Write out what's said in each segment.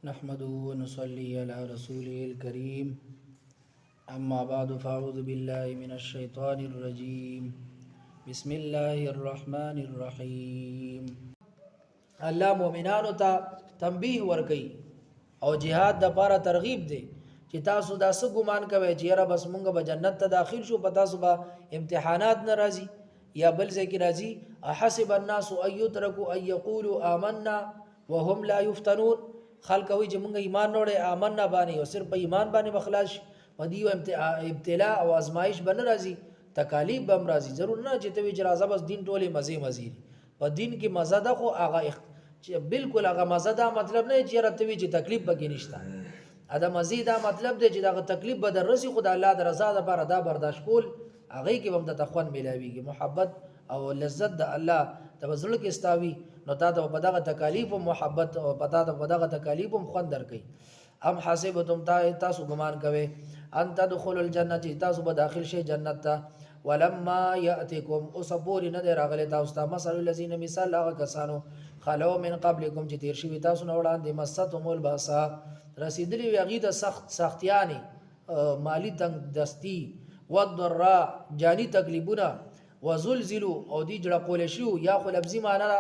نحمده ونصلي على رسوله الكريم أما بعد فأعوذ بالله من الشيطان الرجيم بسم الله الرحمن الرحيم. الله مؤمنانو ته تنبیه ورکي او جهاد د پاره ترغیب دی چې تاسو دا څه ګمان کوئ چې یاره بس مونږ به جنت ته داخل شو په تاسو به امتحانات ناراضي یا بل ځای کې راځي احسب الناس ان يتركوا ان يقولوا آمنا وهم لا يفتنون. خلق وي چې مونږ ایمان وروړي آمنا باندې او صرف په ایمان باندې بخلاص ودیو ابتلاء او ازمایش بن راځي تکالیف بم راځي. ضرور نه چې ته وی جرازه بس دین ټوله مزه مزي په دین کې مزه ده خو هغه چې بالکل هغه مزه ده مطلب نه چې راتوي چې تکلیف بګی نشته ادا مزه ده مطلب دی چې دا تکلیف به درسي خدای الله د رضا لپاره دا برداشت کول هغه کې هم د تخون ملاويږي محبت او لذت د الله تبذل کې استاوي نو تا ته په دغه تکالیف او محبت او پتا ته په دغه تکالیف هم خوند درکې. ام حسبتم تاسو ګمان کوئ ان تدخلوا الجنه تاسو به داخل شئ جنت ته ولما ياتكم اصبور نه راغله تاسو ته مثل الذين مثال هغه کسانو خلو من قبلكم چې تیر شوي تاسو نه وړاندې مستهم الباسا رسیدلی وی غیده سختیانی مالی تنگ دستی والضراء جانی تکلیفونه وزلزلوا او دی جړه کول شو یا خو لفظي معنی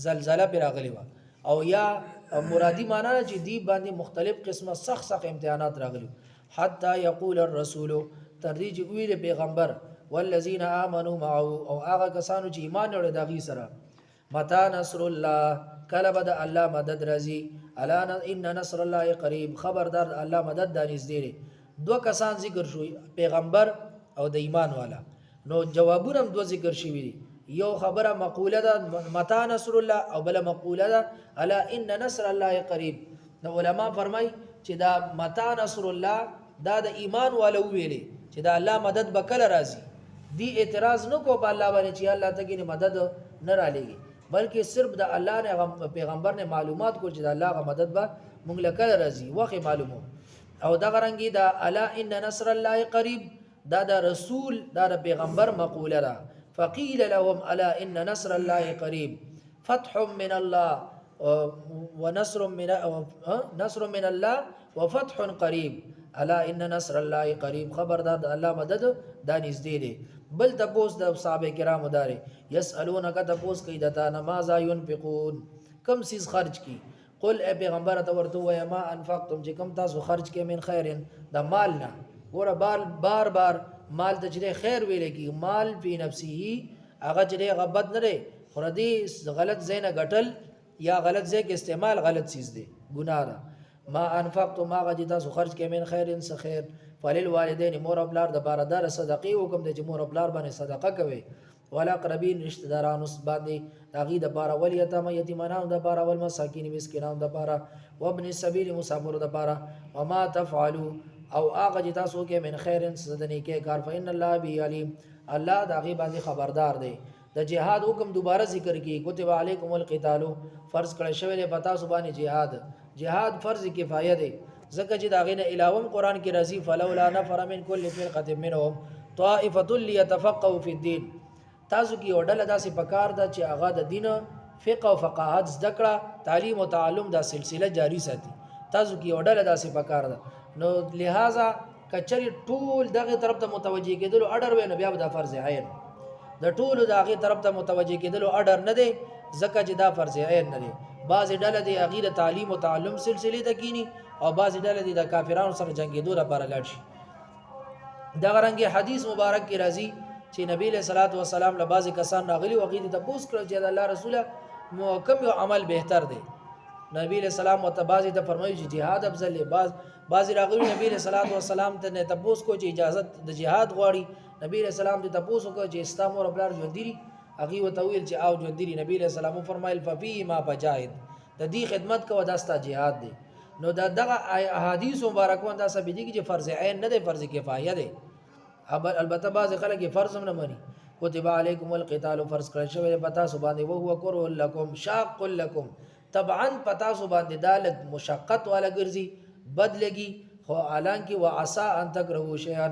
زلزلہ پر راغلی و او یا مرادی معنی چې دی باندې مختلف قسمه سخت امتحانات راغلی حتی یقول الرسول تردیج ویل پیغمبر والذین آمنوا معه او هغه کسانو چې ایمان لري دغه سره متى نصر الله کله بد الله مدد راځي الا ان نصر الله قریب خبردار الله مدد دانیز دی. دو کسان ذکر شو پیغمبر او د ایمان والا نو جوابونه هم دو ذکر شوی دي. یو خبره مقوله ده متى نصر الله او بل مقوله ده الا ان نصر الله قریب. نو علما فرمای چې دا متى نصر الله دا د ایمان والو ویلي چې دا الله مدد بکله راځي دی اعتراض نو کو په الله باندې چې الله ته کې مدد نه را لېږي بلکې صرف د الله نه پیغمبر نه معلومات کو چې د الله غ مدد به مونږ لکه راځي واخې معلومو او دا غرنګي دا الا ان نصر الله قریب دا د رسول دا د پیغمبر مقوله ده. فقيل لهم الا ان نصر الله قریب فتح من الله ونصر من نصر من الله وفتح قریب الا ان نصر الله قریب خبردار د الله مدد دا نږدې دی. بل تپوس د صحابه کرامو داري يسالونك تپوس کوي دتا نمازا ينفقون کم سیز خرج کی قل اے پیغمبر ته ورته وای ما انفقتم چې کم تاسو خرج کې من خیر د مال نه ګوره بار بار مال ته چې خیر ویل کی مال په نفسه هغه چې غبط نه لري خردي غلط زینه غټل یا غلط ځای کې استعمال غلط چیز دی ګناه ده. ما انفقتم ما غدي تاسو خرج کې من خیر څه خیر فللوالدین مور او پلار د باردار صدقې حکم د مور او پلار باندې صدقه کوي والاقربین رشتہ دارانو باندې داغي د بار ول یتیم یتیمانو د بار ول مساکین مسکینانو د بار وابن السبیل مسافر د بار وما تفعلوا او هغه تاسو کې من خیر صدنی کې کار فإن الله به علیم الله داغي باندې خبردار دی. د جهاد حکم دوباره ذکر کی کتب علیکم القتال فرض کړی شوی دی پتا سو باندې جهاد فرض کفایه دی ځکه چې داغه نه علاوه قرآن کې راځي فلولا نفر من كل فرقه منهم طائفه ليتفقهوا في الدين. تاسو کې وړل داسې پکار ده چې هغه د دین فقه او فقاهت ذکر تعلیم او تعلم دا سلسله جاری ساتي. تاسو کې وړل داسې پکار ده نو لہذا کچري ټول دغه طرف ته متوجي کېدل اډر وینو بیا د فرض عین د ټول دغه طرف ته متوجي کېدل اډر نه دی ځکه چې دا فرض عین نه دی. بعض ډله دی غیر تعلیم او تعلم سلسله د کینی او بعض ډله دی د کافرانو سره جنگیدو لپاره لاړ شي. دا غرنګي حدیث مبارک کې راځي چې نبی له صلوات و سلام له بعض کسان راغلي وغیدي ته پوښتنه کړه چې الله رسوله کوم یو عمل بهتر دی. نبی له سلام او تبازي ته فرمایي چې jihad افضل دی. بعض راغلي نبی له صلوات و سلام ته نه تپوس کو چې اجازه د jihad غواړي. نبی له سلام ته تپوس کو چې اسلام او بلار ژوندۍ هغه وتویل چې او ژوندۍ نبی له سلام فرمایل ففي ما بجاهد د دې خدمت کو داستا jihad دی. نو دا دغه احادیث مبارکون دا ثابت دي چې فرض عین نه دی فرض کفایه دی. البته بعض خلک فرض هم نه مانی کتب علیکم القتال فرض کړی شوی پتا سو باندې او هو کره لكم شاق لكم طبعا پتا سو باندې دالت مشقت والا ګرځي بدلږي خو الان کې وعسى ان تکرهوا شیئا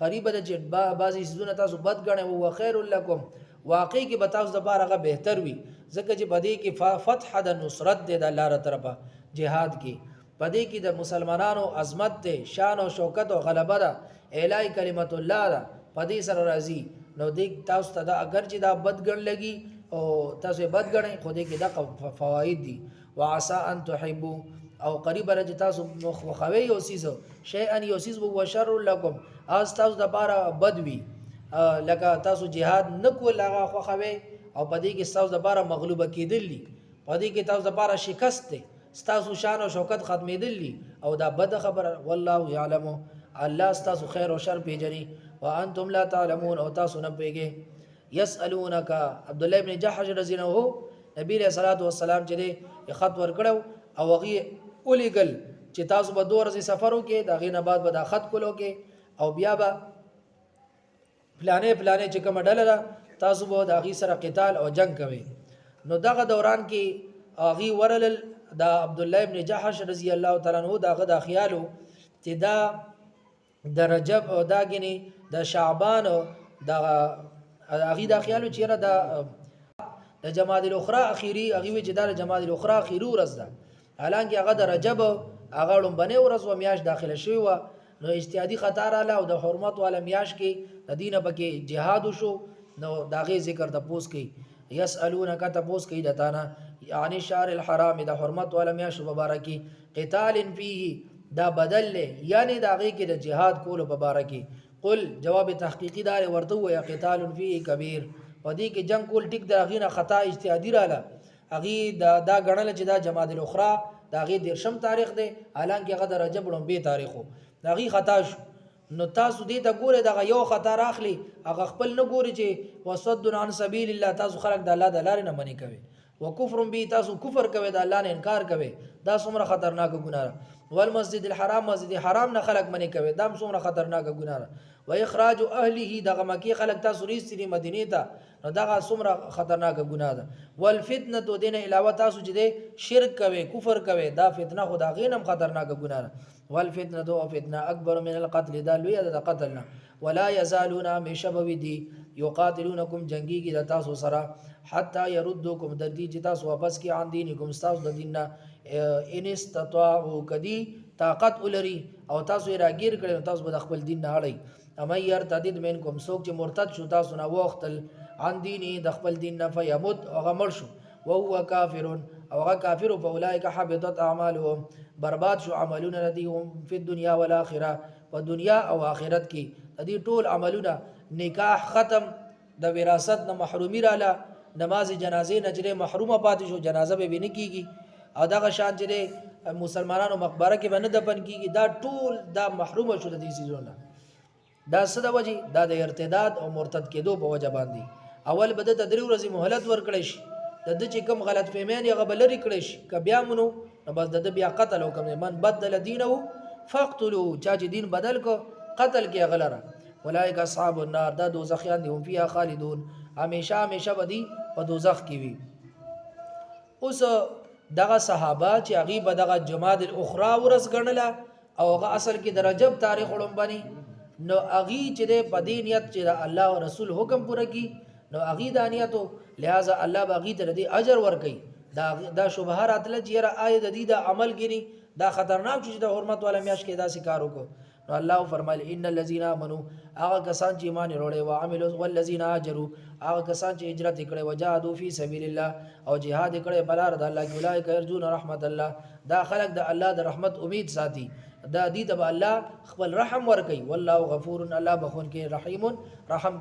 قریب د چې بعضی سيزونه تاسو بد غنئ او خیر لكم واقعي کې بتاوس د بار هغه بهتر وي ځکه چې بدی کې فتح د نصرت د الله تر طرفه جهاد کې پدې کې د مسلمانانو عظمت ته شان او شوکت او غلبه ده الای کلمت الله ده پدې سره راځي نو دې تاسو ته دا اگر چې دا بدګن لګي او تاسو بدګنئ خو دې کې د فواید دي وعسى ان تحبوا او قریب راځي تاسو خوخوي او سیسو شیئا یوسیس وو شر لكم از تاسو د بارا بدوي لکه تاسو jihad نکول هغه خوخوي او پدې کې تاسو د بارا مغلوبه کېدلی پدې کې تاسو د بارا شکست تاسو شان او شوکت ختمېدلی او دا بد خبره والله يعلم الله تاسو خیر او شر پیژني وانتم لا تعلمون او تاسو نه پیږئ يسالونك عبد الله بن جحش رضی الله عنه نبی له صلوات و سلام چې خط ورکړو او هغه ولېګل چې تاسو به 2 ورځې سفر وکړي دا غي نه بعد به دا خط کولو کې او بیا به پلانې چې کوم ډله تاسو به د هغه سره قتال او جنگ کوي نو دغه دوران کې هغه ورل دا عبد الله ابن جحش رضی الله تعالی عنہ دغه د خیالو چې دا د رجب او دا غني د شعبان او د هغه د خیالو چې را د جماد الاخرى اخیری هغه چې د جماد الاخرى اخیری ورځ ده حالانکه هغه د رجب هغه لومبنه ورځ و میاش داخله شوی و نو اجتهادي خطر اعلی او د حرمت والا میاش کې د دینه پکې جهاد شو نو داغه ذکر د پوس کې يسالونك تپوس کې دتانا یعنی شهر الحرام د حرمت والا میاش مبارکي قتال فيه دا بدل له یعنی داغه کې د جهاد کولو مبارکي قل جواب تحقیقی دار ورته ویا قتال فيه کبیر ودی کې جنگ کول ټیک داغه نه خطا اجتهادي رااله اغي دا غړل چې دا جماد الاخرى داغه درشم تاریخ دی حالانکه هغه د رجب لومبي تاریخو داغه خطا شو نو تاسو دې ته ګوره دغه یو خطا راخلی هغه خپل نه ګوري چې وصد عن سبیل الله تاسو خلق د الله د لارې نه منی کوي وکفر به تاسو کفر کوي د الله نه انکار کوي دا څومره خطرناک ګناه والمسجد الحرام مسجد حرام نه خلق منی کوي دا څومره خطرناک ګناه و اخراج اهله دغه مکی خلق تاسو ریستری مدینه ته نو دغه څومره خطرناک ګناه ده والفتنه تو دین علاوه تاسو چې شرک کوي کفر کوي دا فتنه خدا غینم خطرناک ګناه ده والفتنه تو فتنه اکبر من القتل دا لوی د قتلنا ولا يزالون مشبوي دي يقاتلونكم جنگي کی تاسو سره حتى يردوكم د دې چې تاسو واپس کی عن دینکم تاسو د دیننا ان استطاعوا کدي طاقت ولري او تاسو راګیر کړي تاسو به خپل دین نه اړي اما يرتدد منکم سوک چې مرتد شو تاسو نه وختل عن دیني د خپل دین نه فیموت او غمر شو وهو کافر او هغه کافر فاولئک حبطت اعمالهم برباد شو عملونه رديهم په دنیا او آخرت په دنیا او آخرت کې دې ټول عملونه نکاح ختم د وراثت نه محرومی رااله نماز جنازې نه چې محرومه پاتې شو جنازه به نه کیږي او دغه شان چې مسلمانانو مقبره کې باندې دفن کیږي دا ټول دا محروم شو د دې سيزونه دا څه د وجه دا د ارتداد او مرتد کېدو په وجه باندې اول بده تدری ورځي مهلت ورکړی شي د چې کوم غلط فهمیان یې غبلری کړی شي ک بیا مونږ نو بس د بیا قتل او کوم من بدل دینه فقتلوا چا چې دین بدل کو قتل کې غلره اولئک اصحاب النار دا دوزخیان دي هم فيها خالدون همیشه بدی په دوزخ کې وي اوس دغه صحابه چې هغه به دغه جماد الاخرى ورس غنله او هغه اصل کې د رجب تاریخ وړاندې نو هغه چې د پدینیت چې الله او رسول حکم پوره کی نو هغه دانیتو لہذا الله باغی ته د اجر ورکي دا شوبه راتله چې را آی د دې د عمل ګني دا خطرناک چې د حرمت والا میاش کې دا کار وکړو نو الله فرمایل ان الذين امنوا هغه کسان چې ایمان وروړي او عملوا والذین هاجروا هغه کسان چې هجرت کړي وجاهدوا فی سبیل الله او jihad کړي په لار د الله کې اولئک یرجون رحمت الله دا خلق د الله د رحمت امید ساتي دا دې ته الله خپل رحم ورکي والله غفور الله بخون کې رحیم رحم